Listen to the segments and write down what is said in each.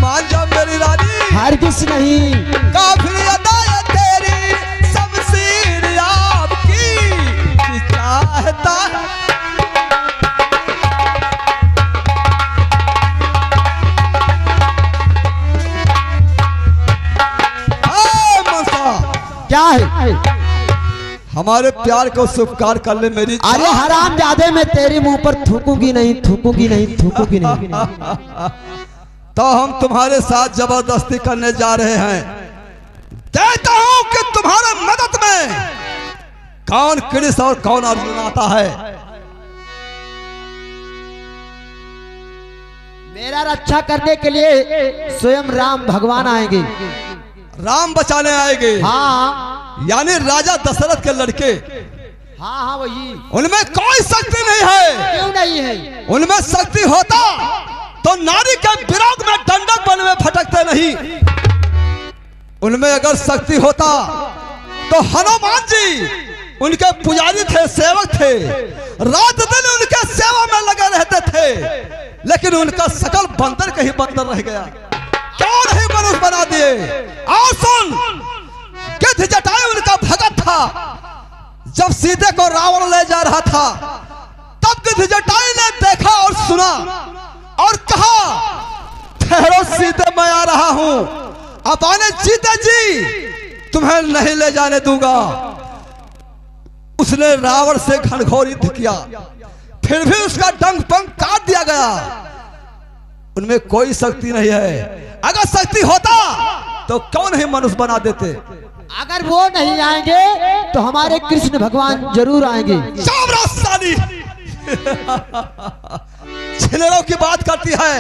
मान जा मेरी रानी। हरगिज नहीं। काफी अदा है तेरी शमशीर आपकी कि चाहता है। क्या है? हमारे प्यार को स्वीकार कर ले मेरी। अरे हरामजादे, मैं तेरे मुंह पर थूकूंगी नहीं, थूकूंगी नहीं, थूकूंगी नहीं। तो हम तुम्हारे साथ जबरदस्ती करने जा रहे हैं। कहता हूं कि तुम्हारे मदद में कौन कृष्ण और कौन अर्जुन आता है। मेरा रक्षा करने के लिए स्वयं राम भगवान आएंगे। राम बचाने आएंगे। हाँ, यानी राजा दशरथ के लड़के। हाँ हाँ वही। उनमें कोई शक्ति नहीं है। क्यों नहीं है? उनमें शक्ति होता तो नारी के विरोध में दंडक बन में फटकते नहीं। उनमें अगर शक्ति होता तो हनुमान जी उनके पुजारी थे, सेवक थे, रात दिन उनके सेवा में लगे रहते थे। लेकिन उनका सकल बंदर कहीं बंदर रह गया। क्यों नहीं मनुष्य बना दिए? और सुन, गिद्ध जटायु उनका भगत था। जब सीते को रावण ले जा रहा था तब गिद्ध जटायु ने देखा और सुना और कहा, ठहरो सीते, मैं आ रहा हूं। अपने जीते जी तुम्हें नहीं ले जाने दूंगा। उसने रावण से घनघोर युद्ध किया, फिर भी उसका डंक पंख काट दिया गया। उनमें कोई शक्ति नहीं है। अगर शक्ति होता तो क्यों नहीं मनुष्य बना देते? अगर वो नहीं आएंगे तो हमारे कृष्ण भगवान जरूर आएंगे। साली छिलेरों की बात करती है।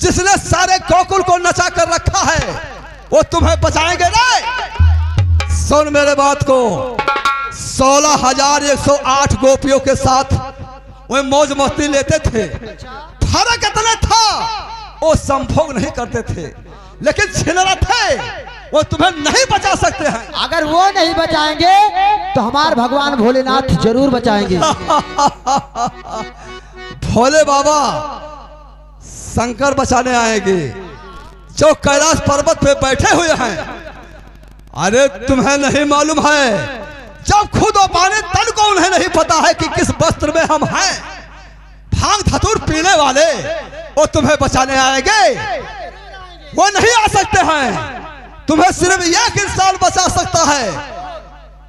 जिसने सारे गोकुल को नचा कर रखा है वो तुम्हें बचाएंगे नहीं। सुन मेरे बात को। 16,108 गोपियों के साथ वे मौज मस्ती लेते थे। फर्क इतना था वो संभोग नहीं करते थे। लेकिन छिलरा थे वो तुम्हें नहीं बचा सकते हैं। अगर वो नहीं बचाएंगे तो हमारे भगवान भोलेनाथ जरूर बचाएंगे। भोले बाबा शंकर बचाने आएंगे जो कैलाश पर्वत पे बैठे हुए हैं। अरे तुम्हें नहीं मालूम है, जब खुद पाने तन को उन्हें नहीं पता है कि किस वस्त्र में हम हैं। भांग धतूर पीने वाले वो तुम्हें बचाने आएंगे। वो नहीं आ सकते हैं। तुम्हें सिर्फ एक इंसान बचा सकता है।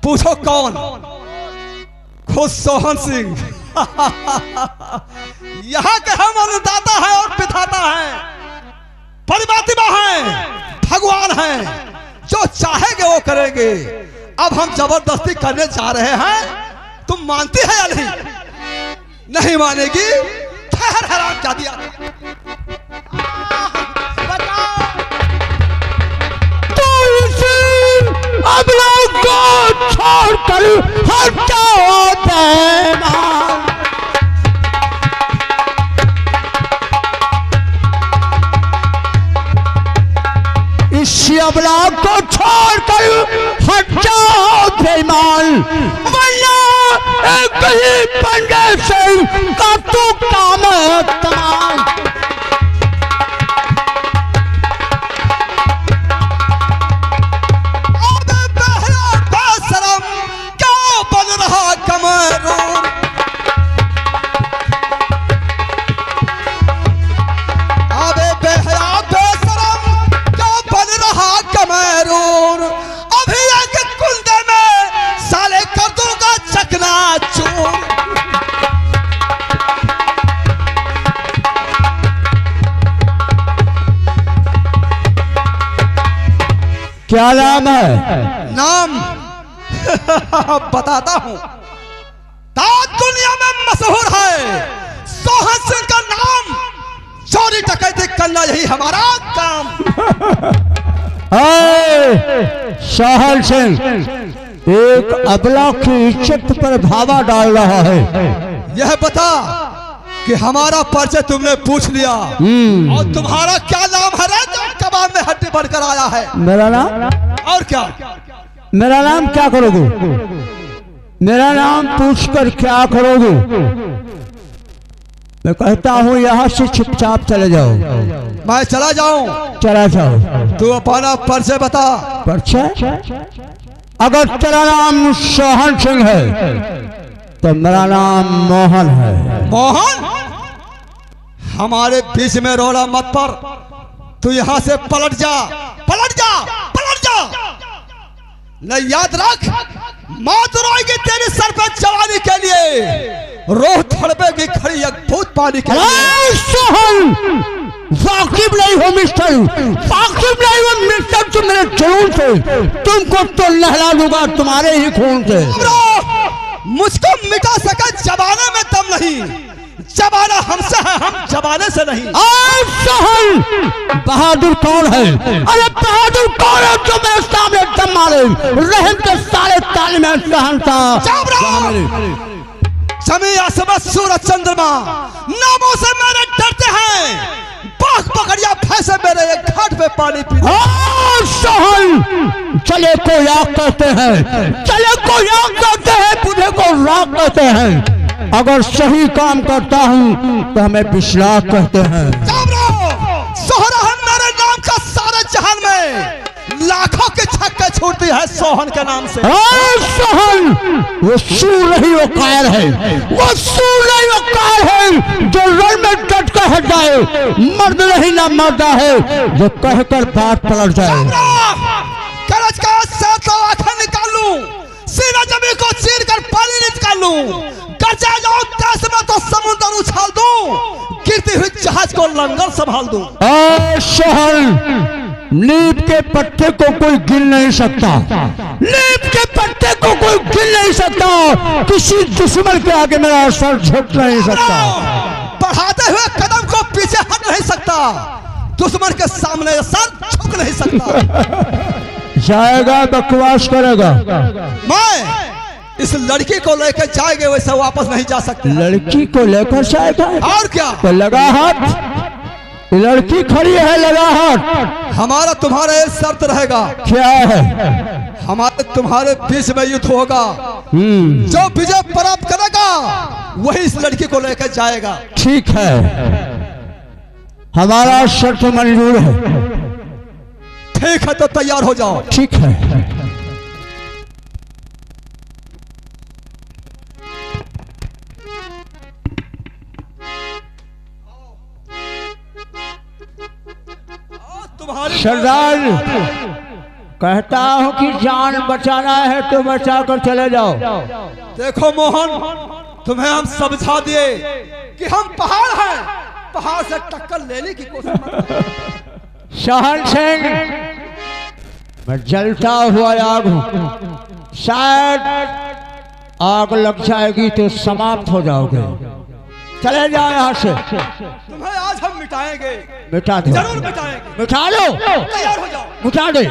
पूछो कौन? खुद सोहन सिंह। यहाँ के हम अन्नदाता हैं और पिताता हैं, परमात्मा हैं, भगवान हैं। जो चाहेंगे वो करेंगे। अब हम जबरदस्ती करने जा रहे हैं। तुम मानती है या नहीं? नहीं मानेगी। ठहर हराम क्या दिया। अब लोग को छोड़कर हट जाओ देना। इस अबला को छोड़कर हट जाओ बेईमान, वरना एक ही पंडे से का तू काम तमाम। क्या नाम है? नाम बताता हूं। दुनिया में मशहूर है सोहन सिंह का नाम। चोरी डकैती करना यही हमारा काम। सोहन सिंह एक अबला की इज्जत पर धावा डाल रहा है। यह बता कि हमारा परिचय तुमने पूछ लिया और तुम्हारा क्या नाम है? जो कबाब में हड्डी भरकर आया है। मेरा नाम? और क्या? मेरा नाम क्या करोगे? मेरा नाम पूछकर क्या करोगे? मैं कहता हूँ यहाँ से चुपचाप चले जाओ। मैं चला जाऊं? चला जाओ। तू अपना परिचय बता। परिचय? अगर तेरा नाम सोहन सिंह है तो मेरा नाम मोहन है। मोहन? हमारे बीच में रोड़ा मत पर। तू यहाँ से पलट जा, पलट जा, पलट जा। न याद रख, मौत रोएगी तेरे सर पे जवानी के लिए, रोह तड़पेगी खड़ी एक भूत पानी के लिए। सोहन, वाकिफ नहीं हो मिस्टर, वाकिफ नहीं हो मिस्टर, तुम मेरे जुनून से, तुमको तो नहला दूंगा तुम्हारे ही खून से। मुझको मिटा सके जमाने में दम नहीं, जमाना हमसे है, हम जमाने से नहीं। सोहन, बहादुर कौन है? अरे बहादुर कौन है जो मेरे सामने दम मारे? रहम के सारे ताले में सहनता। जमीन आसमान सूरज चंद्रमा नामों से मेरे डरते हैं। बाघ पकड़िया भैंसे मेरे एक घाट पे पानी पीते। सोहन, चले को याद करते हैं, चले को याद करते हैं, बुढ़े को राग कहते हैं। अगर सही काम करता हूँ तो हमें विश्वास कहते हैं। सोहरा है मेरे नाम का सारे जहान में, लाखों के छक्के छूटती है सोहन के नाम से। सोहन, वो सूर नहीं वो कायर है, वो सूर नहीं वो कायर है जो रण में डट कर हट जाए। मर्द नहीं ना मर्दा है जो कहकर बात पलट जाए। करज का साथ आंखें निकाल लूं, सीना जमीन को चीर कर पानी निकाल लूं, गरजा जाऊं देश में तो समुद्र उछाल दूं, गिरती हुई जहाज को लंगर संभाल दूं। सोहन, नीम के पत्ते को कोई गिन नहीं सकता, नीम के पत्ते को कोई गिन नहीं सकता, किसी दुश्मन के आगे मेरा सर झुक नहीं सकता। बढ़ाते हुए कदम को पीछे हट नहीं सकता, दुश्मन के सामने सर झुक नहीं सकता। जाएगा बकवास करेगा। मैं इस लड़की को लेकर जाएंगे वैसे वापस नहीं जा सकते। लड़की को लेकर जाएगा? और क्या? तो लगा हाथ, लड़की खड़ी है, लगा हाथ। हमारा तुम्हारा एक शर्त रहेगा। क्या है? हमारे तुम्हारे बीच में युद्ध होगा, जो विजय प्राप्त करेगा वही इस लड़की को लेकर जाएगा। ठीक है, हमारा शर्त मंजूर है। ठीक है तो तैयार हो जाओ। ठीक है। सरदार, कहता हूँ कि जान बचाना है तो बचा कर चले जाओ। देखो मोहन, तुम्हें हम समझा दिए कि हम पहाड़ हैं, पहाड़ से टक्कर लेने की कोशिश मत करो। सोहन सिंह, मैं जलता हुआ आग हूँ, शायद आग लग जाएगी तो समाप्त हो जाओगे। चले जाओ यहाँ से। तुम्हें आज हम मिटाएंगे। मिटा दो, जरूर मिटाएंगे। मिटा दो, तैयार हो जाओ। मिटा दे।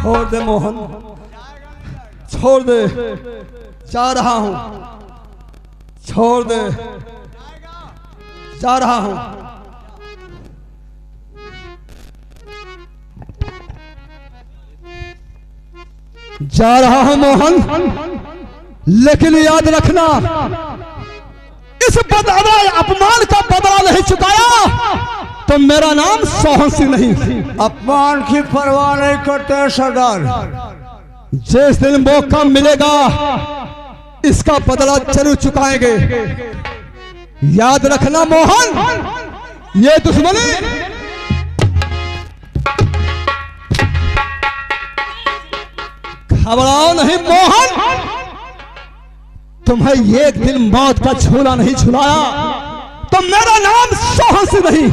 छोड़ दे मोहन, छोड़ दे, जा रहा हूं, छोड़ दे, जा रहा हूं। जा रहा हूं मोहन, लेकिन याद रखना, इस बदला अपमान का बदला नहीं चुकाया तो मेरा नाम सोहन सिंह नहीं। अपमान की परवाह नहीं करते सरदार। जिस दिन मौका मिलेगा इसका बदला जरूर चुकाएंगे। याद रखना मोहन, ये दुश्मनी घबराओ नहीं मोहन, तुम्हें एक दिन मौत का झूला नहीं झुलाया तो मेरा नाम सोहन सिंह नहीं।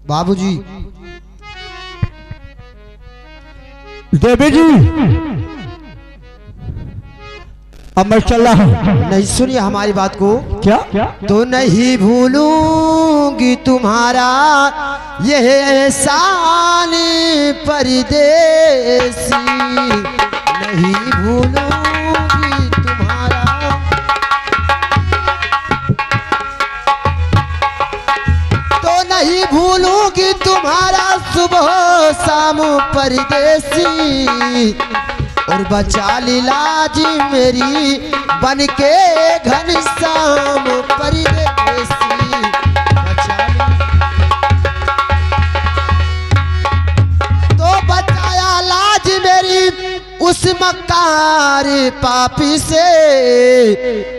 बाबूजी, देवी जी अब मैं चल रहा हूँ। नहीं सुनिए हमारी बात को। क्या तो नहीं भूलूंगी तुम्हारा यह एहसान परदेसी, नहीं भूलूंगी तुम्हारा। तो नहीं भूलूंगी तुम्हारा सुबह शाम परदेसी, और बचा ली लाज मेरी बन के घनश्याम परदेसी, बचा ली। तो बचाया लाज मेरी उस मक्कार पापी से,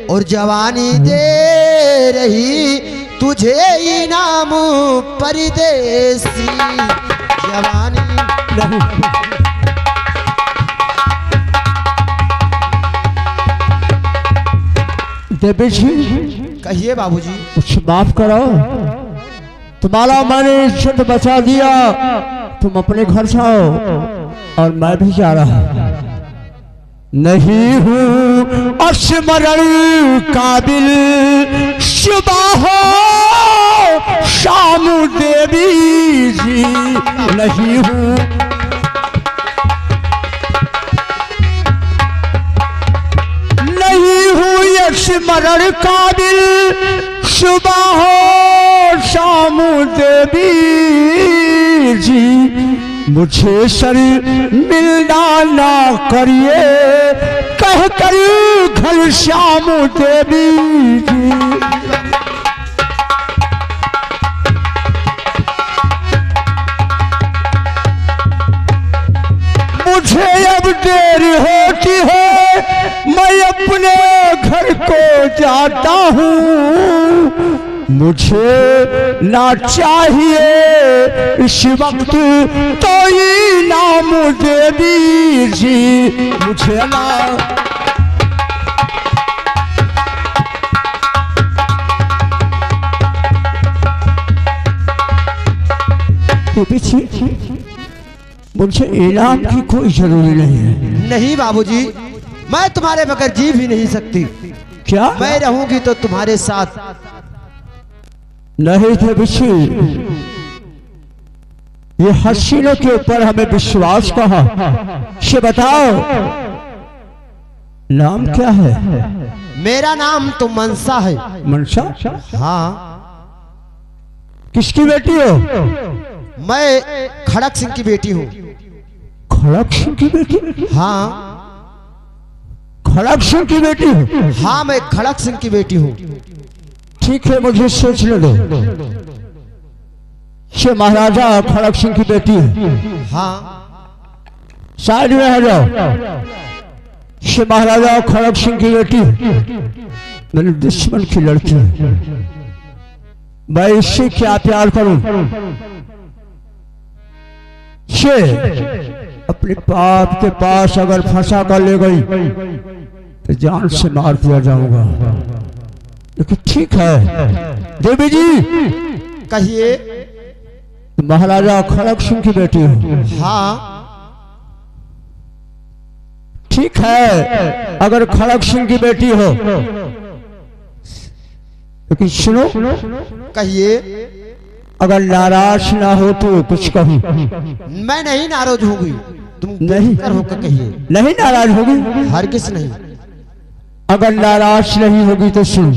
और जवानी दे रही तुझे इनाम परदेसी, जवानी नहीं देवी जी कहिए बाबूजी। कुछ माफ करो, तुम्हारा मैंने इज्जत बचा दिया, तुम अपने घर जाओ और मैं भी जा रहा हूं। नहीं हूं स्मरण काबिल सुबह हो शाम देवी जी, नहीं हूं स्मरण काबिल सुबह हो शाम देवी जी, मुझे सर मिलना ना करिए कह कर घनश्याम देवी जी। मुझे अब देर होती है, मैं अपने घर को जाता हूँ, मुझे ना चाहिए इस वक्त तो ये नाम देवी जी, मुझे ना पीछे मुझे इनाम की कोई जरूरी नहीं है। नहीं बाबूजी, मैं तुम्हारे बगैर जी भी नहीं सकती। क्या मैं रहूंगी तो तुम्हारे साथ। नहीं थे बिच्छू, ये हसीनों के ऊपर हमें विश्वास कहा। ये बताओ नाम क्या है? मेरा नाम तो मनसा है। मनसा? हाँ। किसकी बेटी हो? मैं खड़क सिंह की बेटी हूँ। खड़क सिंह की बेटी? हाँ। खड़क सिंह की बेटी हो? हाँ, मैं खड़क सिंह की बेटी हूँ। ठीक है, मुझे सोचने दो। ये महाराजा खड़क सिंह की बेटी है। हाँ। साइड में आ जाओ। ये महाराजा खड़क सिंह की बेटी है, मेरे दुश्मन की लड़की है। मैं इससे क्या प्यार करूं? से अपने बाप के पास अगर फंसा कर ले गई तो जान से मार दिया जाऊंगा। लेकिन ठीक है देवी जी, कहिए। महाराजा खड़क सिंह की बेटी हो? हाँ। ठीक है, अगर खड़क सिंह की बेटी हो, लेकिन सुनो, कहिए। अगर नाराज ना हो तो कुछ कहो। मैं नहीं नाराज होगी, तुम नहीं होकर कहिए। नहीं नाराज होगी? हर किस नहीं। अगर नाराज नहीं होगी तो सुन।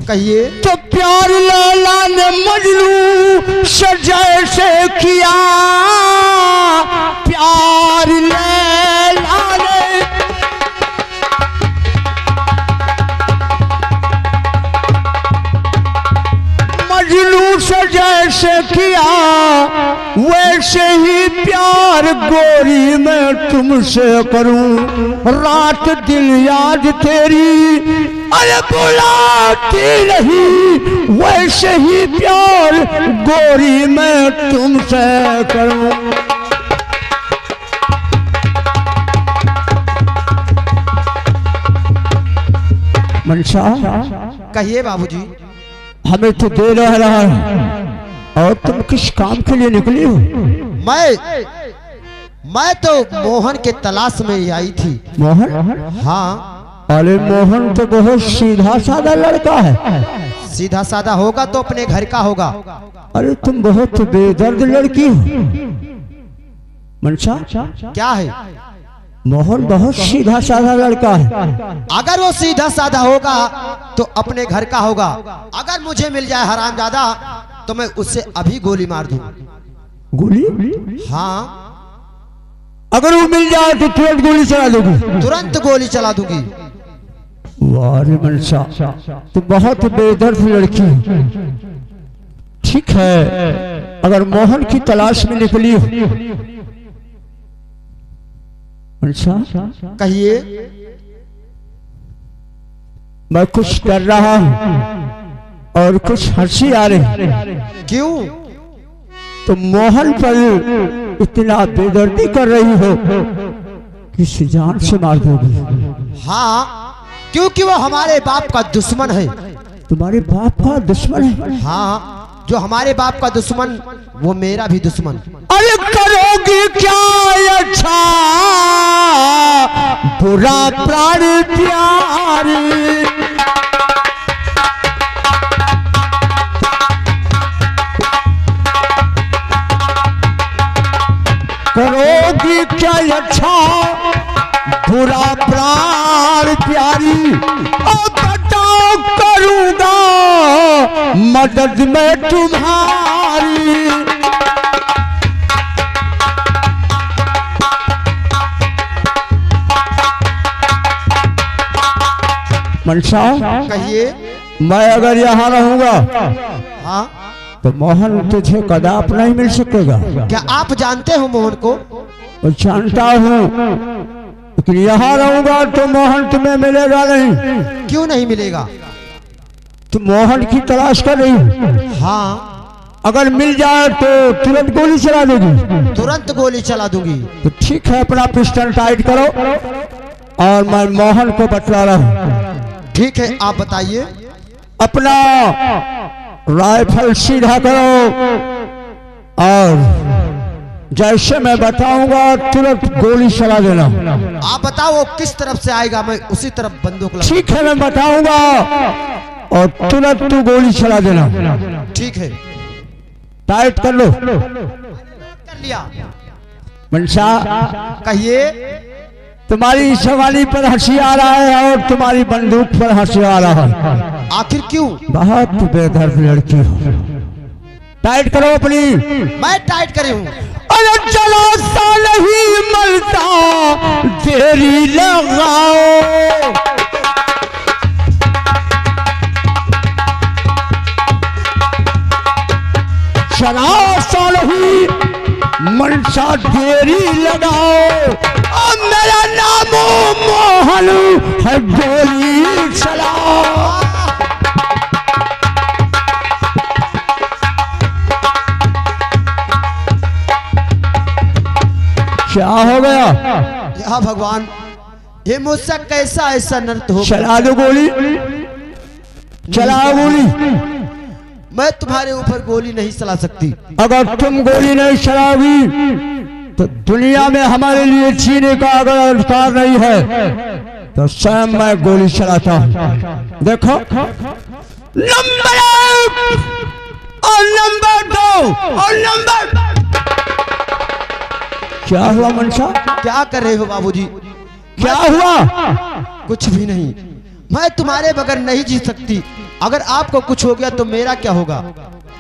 कहिए। तो प्यार लैला ने मजनू से जैसे किया, प्यार लैला ने मजनू से जैसे किया, वैसे ही प्यार गोरी मैं तुमसे करूं। रात दिन याद तेरी अरे बुलाती नहीं, वैसे ही प्यार गोरी मैं तुमसे करूं। मनसा, कहिए बाबूजी। हमें तो दे रहा है और तुम किस काम के लिए निकली हो? मैं तो मोहन के तलाश में ही आई थी। मोहन? हाँ। अरे मोहन तो बहुत सीधा साधा लड़का है। सीधा साधा होगा तो अपने घर का होगा। अरे तुम बहुत बेदर्द लड़की हो मनसा। क्या है? मोहन बहुत सीधा साधा लड़का है। अगर वो सीधा साधा होगा तो अपने घर का होगा। अगर मुझे मिल जाए हरामजादा तो मैं उससे अभी गोली मार दूं। गोली? हाँ। अगर वो मिल जाए तो तुरंत गोली चला दोगी? तुरंत गोली चला दूंगी। वाह रे मनसा, तुम बहुत बेदर्द लड़की हो। ठीक है, अगर मोहन की तलाश में निकली हो मनसा, कहिए। मैं कुछ कर रहा हूं और कुछ हंसी आ रही। क्यों? तो मोहन पर इतना बेदर्दी कर रही हो कि इसे जान से मार दोगी। हाँ, क्योंकि वो हमारे बाप का दुश्मन है। तुम्हारे बाप का दुश्मन है? हाँ, जो हमारे बाप का दुश्मन वो मेरा भी दुश्मन। अरे करोगी क्या अच्छा बुरा प्राण प्यारी, करोगी क्या अच्छा बुरा प्राण प्यारी, और बताओ करूंगा मदद में तुम्हारी। मनसा, कहिए। मैं अगर यहाँ रहूंगा हाँ। तो मोहन तुझे कदाप नहीं मिल सकेगा। क्या आप जानते हो मोहन को? और जानता हूँ, लेकिन यहाँ रहूंगा तो मोहन तुम्हें मिलेगा नहीं। क्यों नहीं मिलेगा? तुम मोहन की तलाश कर रही हो। हाँ। अगर मिल जाए तो तुरंत गोली चला दोगी? तुरंत गोली चला दूंगी। तो ठीक है, अपना पिस्टल टाइट करो और मैं मोहन को बतला रहा हूँ। ठीक है, आप बताइए। अपना राइफल सीधा करो और जैसे मैं बताऊंगा तुरंत गोली चला देना। आप बताओ वो किस तरफ से आएगा, मैं उसी तरफ बंदूक लगा। ठीक है, मैं बताऊंगा और तुरंत तू गोली चला देना। ठीक है, टाइट कर लो। कर लिया। मनसा, कहिए। तुम्हारी सवारी पर हंसी आ रहा है और तुम्हारी बंदूक पर हंसी आ रहा है। आखिर क्यों? बहुत बेदर्द लड़की हो। टाइट करो अपनी। मैं टाइट करे हूँ। अरे चलो सा नहीं मरता देरी लगाओ, चला सा नहीं मनसा देरी लगाओ, और मेरा नाम मोहन है गोली चलाओ। क्या हो गया? या भगवान, ये मुझसे कैसा ऐसा नृत्य हो? चला दो गोली, चलाओ गोली। मैं तुम्हारे ऊपर गोली नहीं चला सकती। अगर तुम गोली नहीं चलाओगी तो दुनिया में हमारे लिए जीने का अगर अधिकार नहीं है तो स्वयं मैं गोली चलाता हूँ। देखो, नंबर 1 और नंबर 2 और नंबर। क्या हुआ मनसा? क्या कर रहे हो बाबूजी? क्या हुआ? कुछ भी नहीं। मैं तुम्हारे बगैर नहीं जी सकती। अगर आपको कुछ हो गया तो मेरा क्या होगा?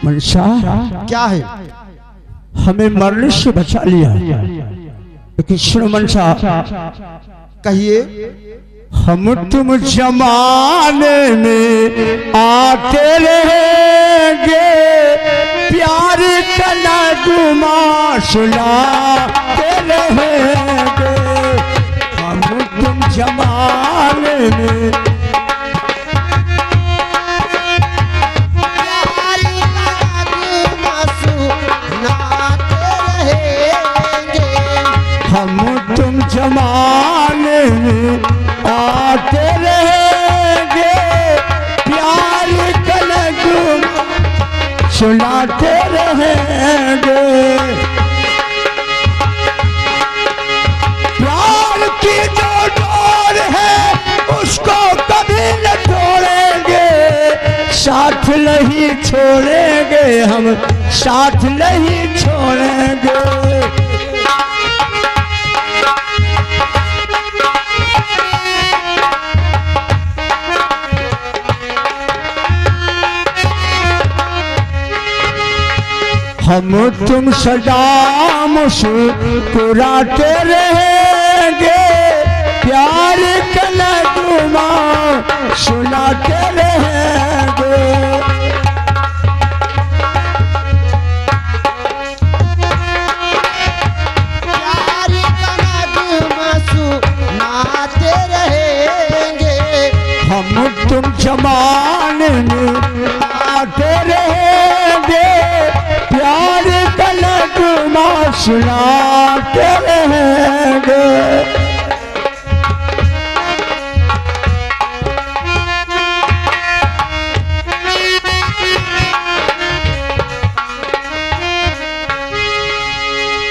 मनसा, क्या है? हमें मरने से बचा लिया, लेकिन सुनो मनसा, कहिए। हम तुम जमाने में आते रहेंगे, प्यार का नगमा सुनाते रहेंगे। हम तुम जमाने में जमाने में आते रहेंगे, प्यार का नगमा सुनाते रहेंगे। साथ नहीं छोड़ेंगे हम, साथ नहीं छोड़ेंगे। हम तुम सदा मुस्कुराते रहेंगे, प्यार का नगमा सुनाते रहेंगे। प्यार का नगमा सुनाते रहेंगे। हम तुम जमाने में आते रहेंगे, प्यार का नगमा सुनाते रहेंगे।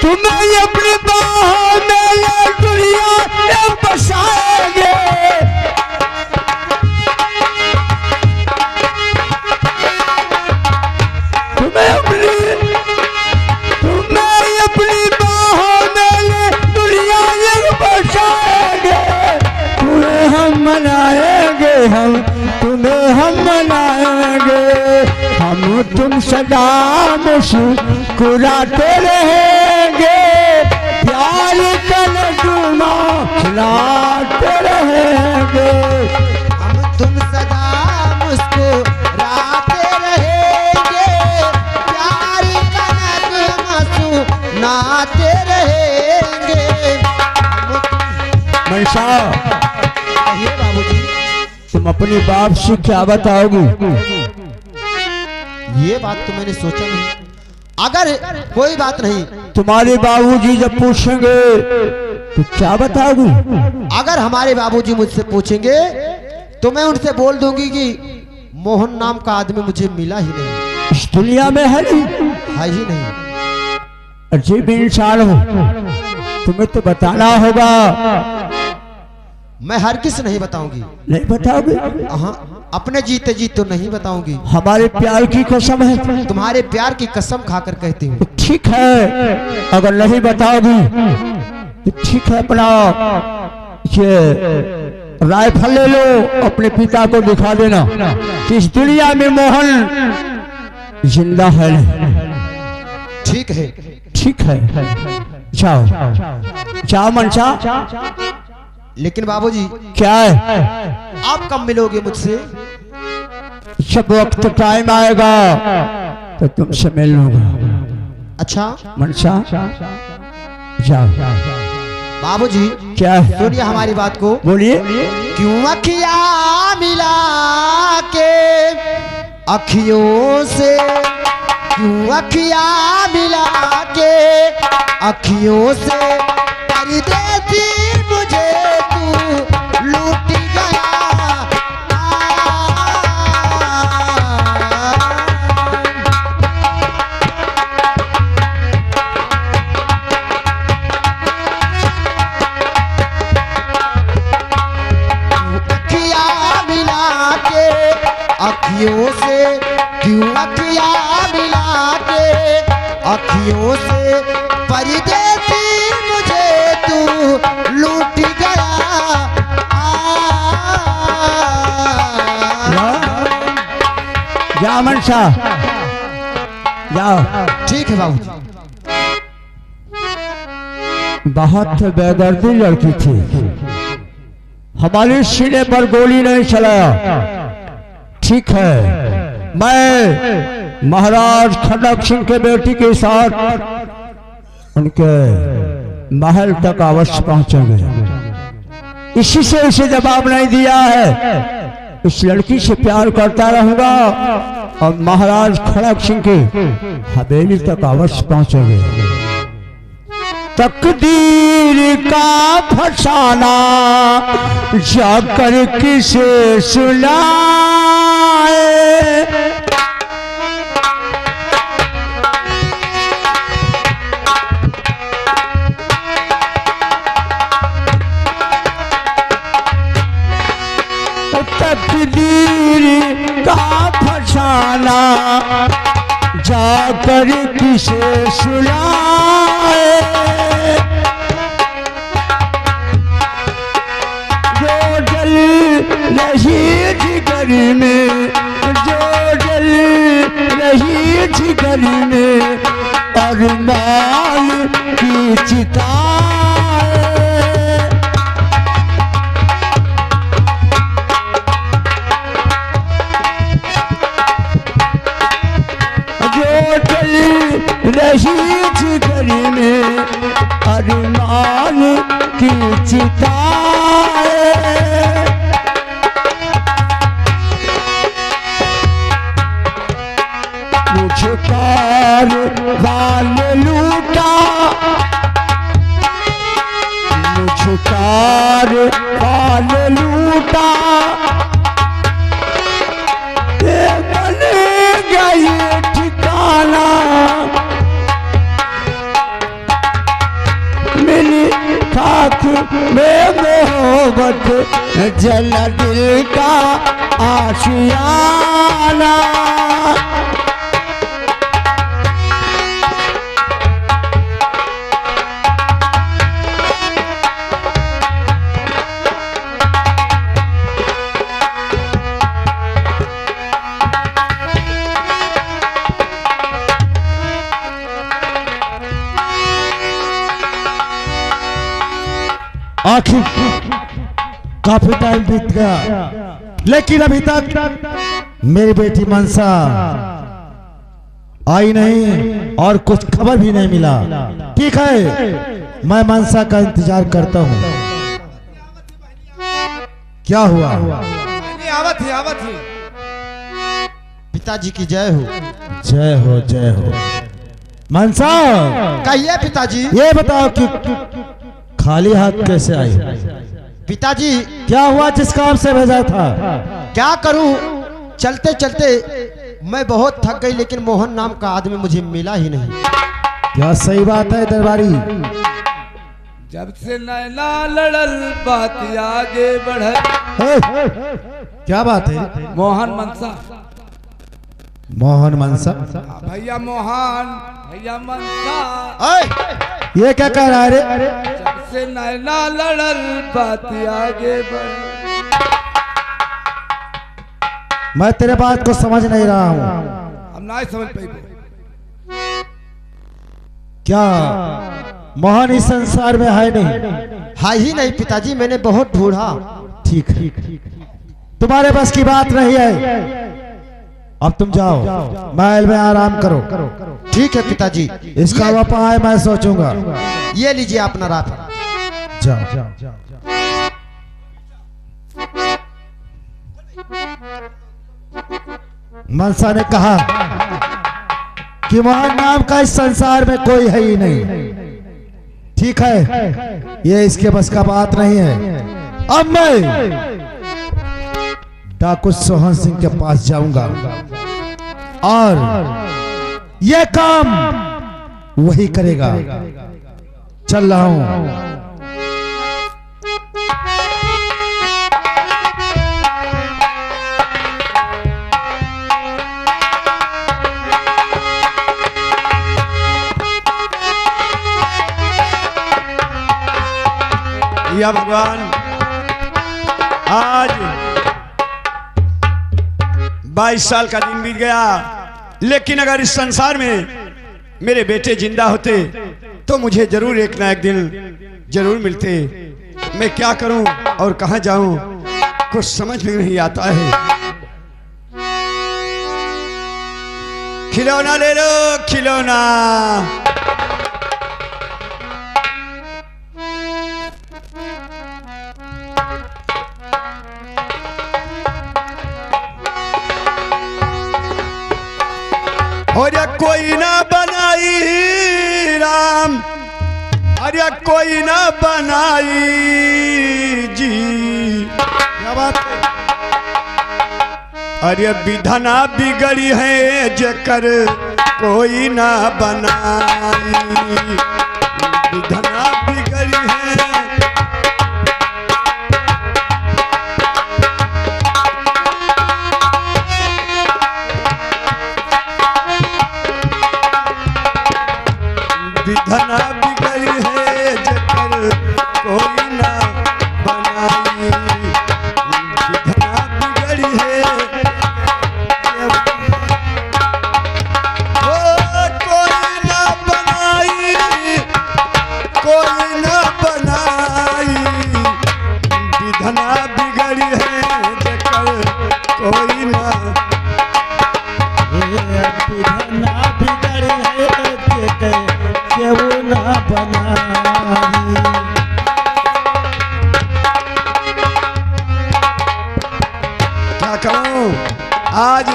तुम्हें अपनी बाहों में ये दुनिया में बसाएंगे, तुम्हें अपनी बाहों में ये दुनिया में बसाएंगे। तुम्हें हम मनाएंगे, तुम्हें हम मनाएंगे। हम तुम सदा मुस्कुराते रहेंगे, प्यार का नगमा सुनाते रहेंगे। हम तुम सदा मुस्कुराते रहेंगे, प्यार का नगमा सुनाते रहेंगे। मनसा, कहिए बाबूजी। तुम अपने बाप से क्या बताओगी? ये बात तो मैंने सोचा नहीं। अगर कोई बात नहीं, तुम्हारे बाबूजी जब पूछेंगे तो क्या बताओगी? अगर हमारे बाबूजी मुझसे पूछेंगे तो मैं उनसे बोल दूंगी कि मोहन नाम का आदमी मुझे मिला ही नहीं, इस दुनिया में है नहीं, है ही नहीं। अजीब इंसान हो, तुम्हें तो बताना होगा। मैं हर किस नहीं बताऊंगी। नहीं बताओगे? हाँ, अपने जीते जी तो नहीं बताऊंगी। हमारे प्यार की कसम है, तुम्हारे प्यार की कसम खाकर कहती हूँ। ठीक है, अगर नहीं बताओगी तो ठीक है, अपना ये राइफल ले लो, अपने पिता को दिखा देना कि इस दुनिया में मोहन जिंदा है नहीं। ठीक है, ठीक है, जाओ जाओ मनसा। लेकिन बाबूजी क्या है? आप कब मिलोगे मुझसे? जब वक्त टाइम आएगा तो तुमसे मिल लूंगा। अच्छा मनसा, जाओ। बाबूजी क्या है? सुनिए हमारी बात को। बोलिए। क्यों अखियां मिला के अखियों से, क्यों अखियां मिला के अखियों से परदेसी मुझे तू लूट गया। अखियां मिला के अखियों से, क्यों अखियां मिला के अखियों से परदेसी मुझे तू लूट गया। जाओ मनसा, जाओ। ठीक है बाबू। बहुत बेदर्दी लड़की थी, हमारे सीने पर गोली नहीं चलाया। ठीक है, मैं महाराज खड़क सिंह के बेटी के साथ उनके महल तक अवश्य पहुंचेंगे। इसी से उसे जवाब नहीं दिया है, इस लड़की से प्यार करता रहूंगा और महाराज खड़क सिंह की हवेली तक अवश्य पहुंचेंगे। तकदीर का फसाना जाकर किसे सुनाए, तकदीर का फसाना ठिकाना जाकर किसे सुनाए। जो जल रही जिगर में, जो जल रही जिगर में अरमान की चिता। रही जिगर में अरमान की चिता। मुझे कारवान लूटा, मुझे कारवान लूटा, ये बन गई ठिकाना। मिली खाक में मोहब्बत जला दिल का आशियाना। आखिर काफी टाइम बीत गया, लेकिन अभी तक मेरी बेटी मनसा आई नहीं और कुछ खबर भी नहीं मिला। ठीक है, मैं मनसा का इंतजार करता हूँ। क्या हुआ? आवत ही पिताजी की जय हो। जय हो, जय हो। मनसा, कहिए पिताजी। ये बताओ कि खाली हाथ कैसे आई? पिताजी क्या हुआ जिस काम से भेजा था? क्या करूं, चलते चलते मैं बहुत थक गई, लेकिन मोहन नाम का आदमी मुझे मिला ही नहीं। क्या सही बात है दरबारी? जब से नैना लड़ल बात आगे बढ़ल। क्या बात है? मोहन मनसा। मोहन मनसा? भैया मोहन, भैया मनसा। ये क्या कह रहा है रे? जब से नैना लड़ल बात आगे बढ़ल। मैं तेरे बात को समझ नहीं रहा हूँ। हम नहीं समझ पाई। क्या मोहन इस संसार में है नहीं? है ही नहीं पिताजी, मैंने बहुत ढूंढा। ठीक है, तुम्हारे बस की बात नहीं है। अब तुम जाओ, महल में आराम करो। ठीक है पिताजी। इसका वफा है, मैं सोचूंगा। ये लीजिए अपना रात। जाओ। मनसा ने कहा कि मोहन नाम का इस संसार में कोई है ही नहीं। ठीक है, ये इसके बस का बात नहीं है। अब मैं डाकू सोहन सिंह के पास जाऊंगा और ये काम वही करेगा। चल रहा हूं। या भगवान, आज 22 साल का दिन बीत गया, लेकिन अगर इस संसार में मेरे बेटे जिंदा होते तो मुझे जरूर एक ना एक दिन जरूर मिलते। मैं क्या करूं और कहां जाऊं, कुछ समझ में नहीं आता है। खिलौना ले लो, खिलौना। और कोई ना बनाई राम, अरे कोई ना बनाई जी। क्या बात है? अरे विधना बिगड़ी है जकर कोई ना बनाई, विधना बिगड़ी है। कहूँ, आज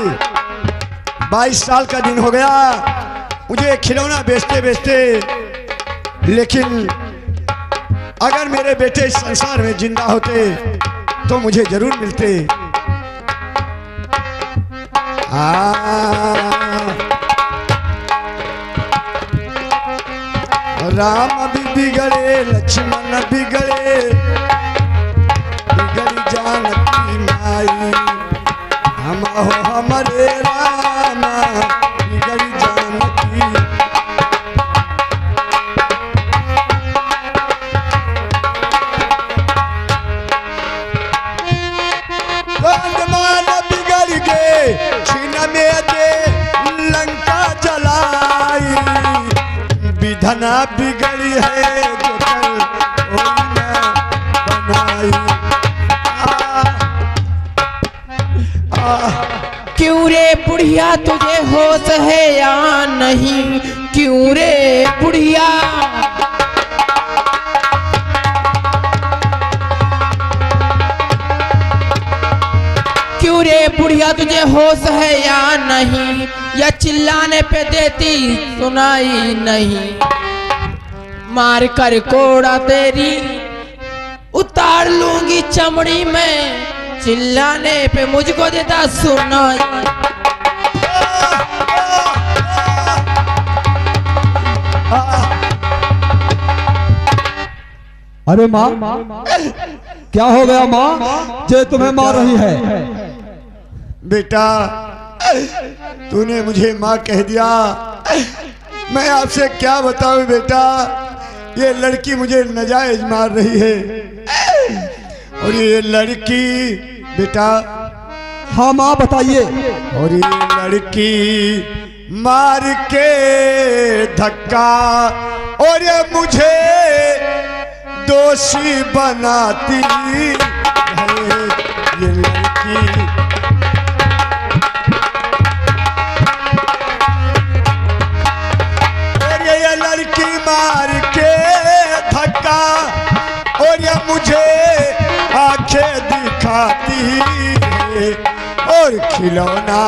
22 साल का दिन हो गया मुझे खिलौना बेचते बेचते, लेकिन अगर मेरे बेटे इस संसार में जिंदा होते तो मुझे जरूर मिलते। राम भी बिगड़े, लक्ष्मण बिगड़े, बिगड़ी जानकी माई, हम हो हमारे राम बिगड़ी जानकी। बिगड़ गए छीन में दे लंका जलाई, विधना बिगड़ी है जो कल कोई न बनाई। क्यों रे बुढ़िया तुझे होश है या नहीं, क्यों रे बुढ़िया, क्यों रे बुढ़िया तुझे होश है या नहीं, या चिल्लाने पे देती सुनाई नहीं। मार कर कोड़ा तेरी उतार लूंगी चमड़ी में, चिल्लाने पे मुझको देता सुनाई। अरे माँ, क्या हो गया माँ, जे तुम्हें मार रही है? बेटा, तूने मुझे माँ कह दिया, मैं आपसे क्या बताऊं बेटा, ये लड़की मुझे नाजायज मार रही है। और ये लड़की बेटा, हाँ माँ बताइए। और ये लड़की मार के धक्का और ये मुझे दोषी बनाती है। ये लड़की मार के धक्का और ये मुझे आंखें दिखाती है, और खिलौना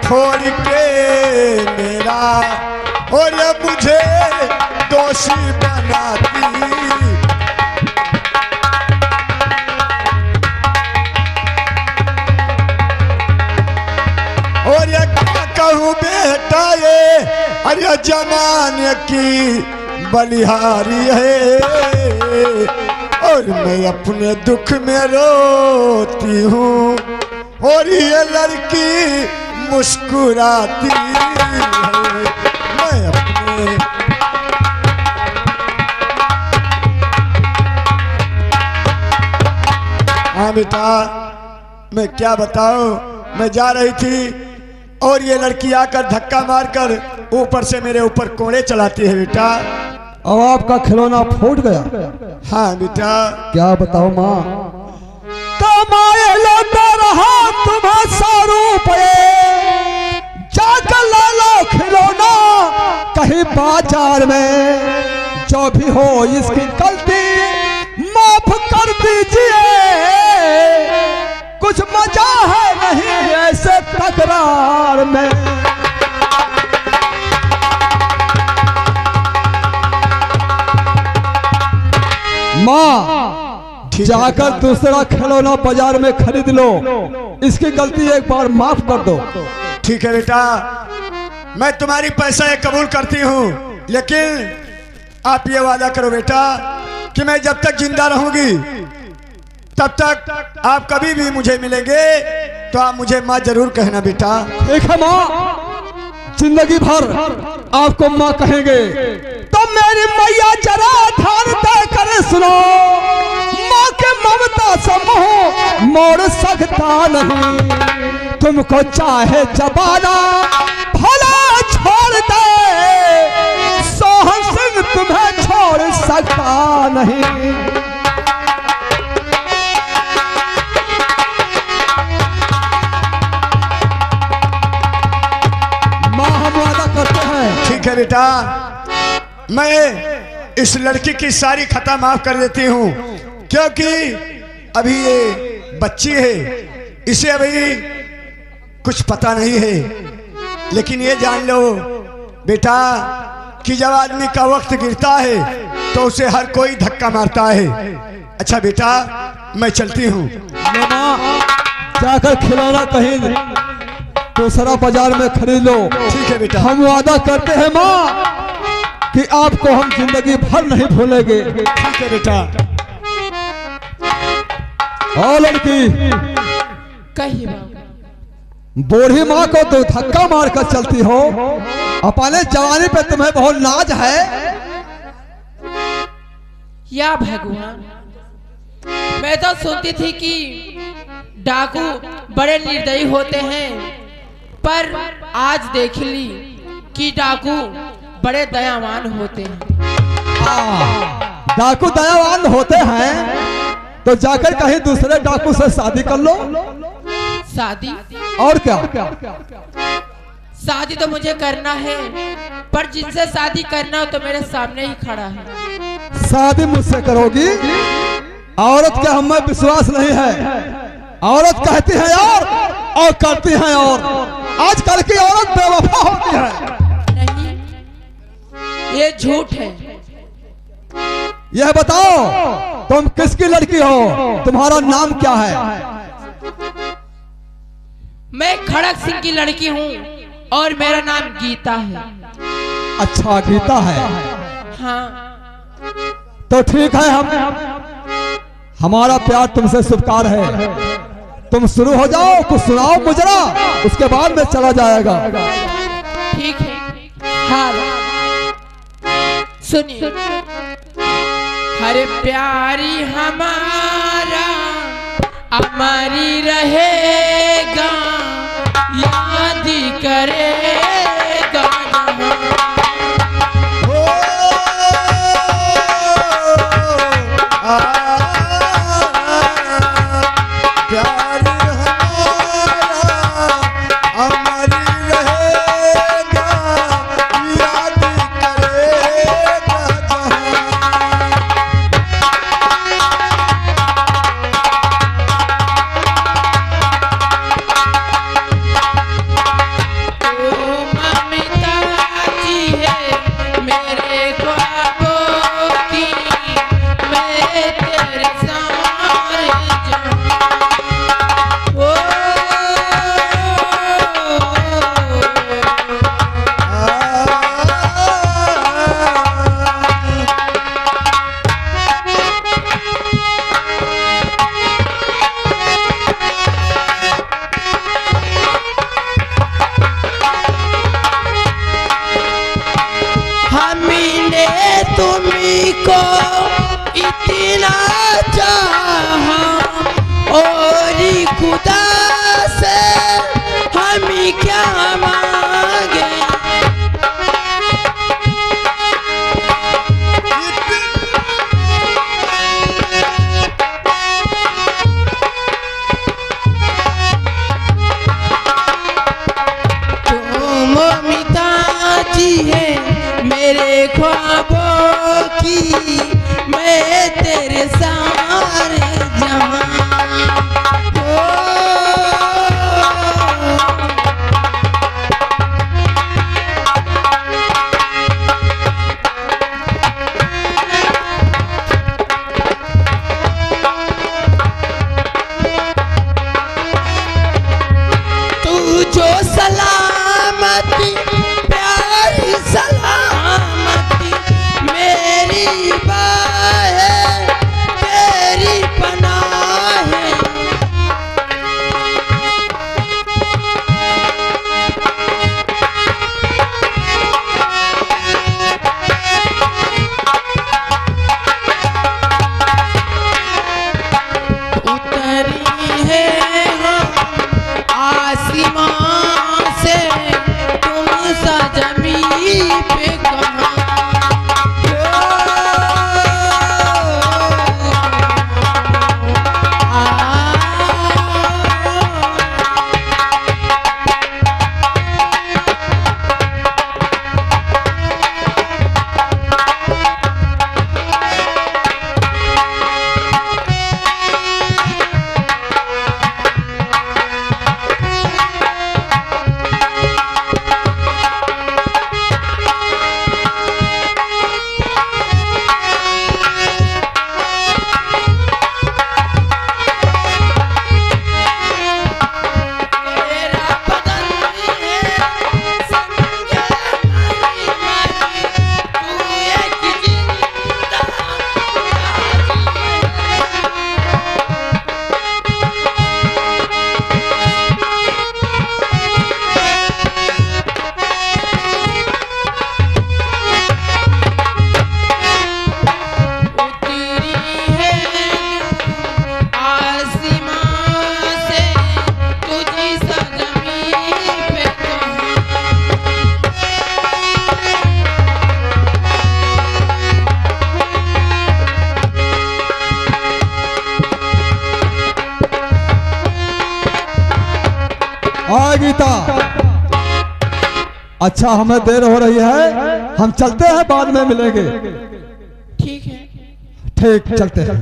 छोड़ के मेरा और ये मुझे दोषी बनाती। और ये क्या कहूँ बेटा, ये अरे जमाने की बलिहारी है, और मैं अपने दुख में रोती हूँ, और ये लड़की मुस्कुराती है। मैं अपने हाँ बेटा, मैं क्या बताऊं, मैं जा रही थी और ये लड़की आकर धक्का मारकर ऊपर से मेरे ऊपर कोड़े चलाती है बेटा। अब आपका खिलौना फूट गया? हाँ बेटा। क्या बताओ माँ, कमाए लौटा रहा तुम्हें 100 रुपए, जाकर ला लो खिलौना कहीं बाजार में, जो भी हो इसकी गलती माफ कर दीजिए, कुछ मजा है नहीं ऐसे तकरार में। माँ, जाकर दूसरा खिलौना बाजार में खरीद लो, इसकी गलती एक बार माफ कर दो। ठीक है बेटा, मैं तुम्हारी पैसा कबूल करती हूँ, लेकिन आप ये वादा करो बेटा कि मैं जब तक जिंदा रहूंगी तब तक आप कभी भी मुझे मिलेंगे तो आप मुझे माँ जरूर कहना बेटा। ठीक है माँ, जिंदगी भर आपको माँ कहेंगे। तो मेरी मैया जरा ध्यान दे कर सुनो, माँ के ममता समूह मोड़ सकता नहीं, तुमको चाहे जबाना भला छोड़ दे, सोहन सिंह तुम्हें छोड़ सकता नहीं। ठीक है बेटा, मैं इस लड़की की सारी खता माफ कर देती हूँ, क्योंकि अभी ये बच्ची है, इसे अभी कुछ पता नहीं है, लेकिन ये जान लो बेटा कि जब आदमी का वक्त गिरता है तो उसे हर कोई धक्का मारता है। अच्छा बेटा मैं चलती हूँ। जाकर खिलौना कहीं दूसरा बाजार में खरीद लो। ठीक है बेटा। हम वादा करते हैं माँ कि आपको हम जिंदगी भर नहीं भूलेंगे। ठीक है बेटा। और लड़की कहिए बाबू। बूढ़ी माँ को तो धक्का मार कर चलती हो, अपने जवानी पे तुम्हें बहुत नाज है। या भगवान, मैं तो सुनती थी कि डाकू बड़े निर्दयी होते हैं, पर आज देख ली कि डाकू बड़े दयावान होते हैं। डाकू दयावान होते हैं तो जाकर कहीं दूसरे डाकू से शादी कर लो। शादी? और क्या? शादी तो मुझे करना है, पर जिनसे शादी करना हो तो मेरे सामने ही खड़ा है। शादी मुझसे करोगी? औरत के हमें विश्वास नहीं है। औरत कहती है और करती है और। आजकल की औरत बेवफा होती है। नहीं, ये झूठ है। यह बताओ तुम किसकी लड़की हो, तुम्हारा नाम क्या है? मैं खड़क सिंह की लड़की हूँ और मेरा नाम गीता है। अच्छा गीता है। हाँ। तो ठीक है, हमारा प्यार तुमसे स्वीकार है। तुम शुरू हो जाओ, कुछ सुनाओ मुजरा, उसके बाद में चला जाएगा। ठीक है। हाँ सुनिए। हरे प्यारी हमारा अमरी रहेगा, याद करेगा प्यार हमारा अमर रहेगा, याद करेगा तुमको इतना चाहा और खुदा से हम क्या मांगे। तुम मिताजी है मेरे ख्वाबों की, मैं तेरे सारे जहां। तू जो सलामती प्यारी सलामती मेरी बात आ गीता, अच्छा हमें देर हो रही है, हम चलते हैं, बाद में मिलेंगे। ठीक है। ठीक, चलते हैं।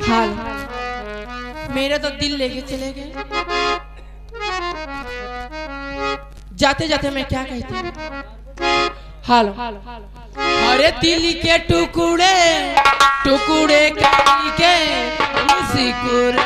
हाल मेरा तो दिल लेके चले गए। जाते जाते मैं क्या कहती हूँ, हाल अरे दिल के टुकड़े टुकड़े करके मुस्कुरा